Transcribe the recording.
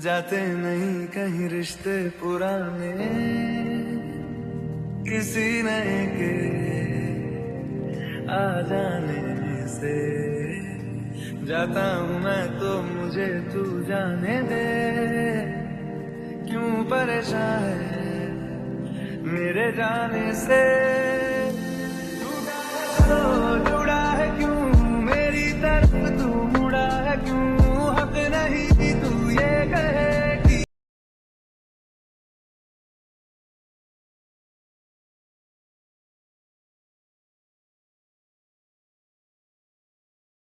जाते नहीं कहीं रिश्ते पुराने, किसी नए के आ जाने से जाता हूँ मैं तो मुझे तू जाने दे। क्यों परेशान है मेरे जाने से।